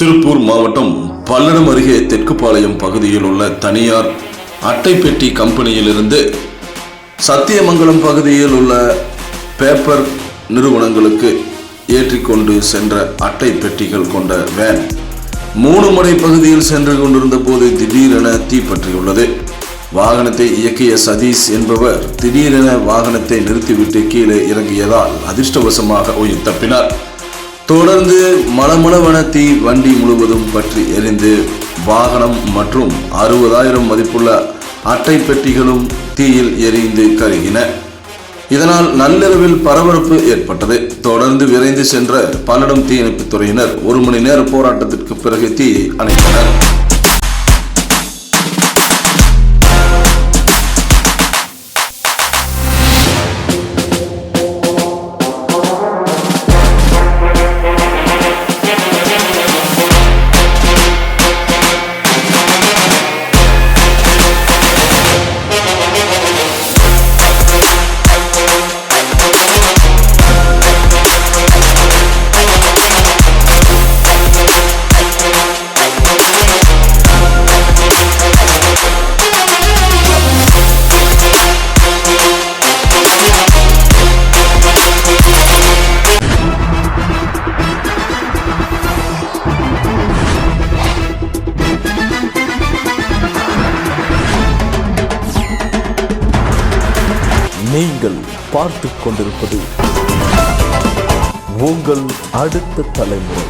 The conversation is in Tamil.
திருப்பூர் மாவட்டம் பல்லடம் அருகே தெற்குப்பாளையம் பகுதியில் உள்ள தனியார் அட்டை பெட்டி கம்பெனியிலிருந்து சத்தியமங்கலம் பகுதியில் உள்ள பேப்பர் நிறுவனங்களுக்கு ஏற்றிக்கொண்டு சென்ற அட்டை பெட்டிகள் கொண்ட வேன் 3 முறை பகுதியில் சென்று கொண்டிருந்த போது திடீரென தீப்பற்றியுள்ளது. வாகனத்தை இயக்கிய சதீஷ் என்பவர் திடீரென வாகனத்தை நிறுத்திவிட்டு கீழே இறங்கியதால் அதிர்ஷ்டவசமாக உயிர் தப்பினார். தொடர்ந்து மளமளவென தீ வண்டி முழுவதும் பற்றி எரிந்து வாகனம் மற்றும் 60,000 மதிப்புள்ள அட்டை பெட்டிகளும் தீயில் எரிந்து கருகின. இதனால் நள்ளிரவில் பரபரப்பு ஏற்பட்டது. தொடர்ந்து விரைந்து சென்ற பல்லடம் தீயணைப்பு துறையினர் 1 மணி நேர போராட்டத்திற்கு பிறகு தீயை அணைத்தனர். நீங்கள் பார்த்துக் கொண்டிருப்பது உங்கள் அடுத்த தலைமுறை.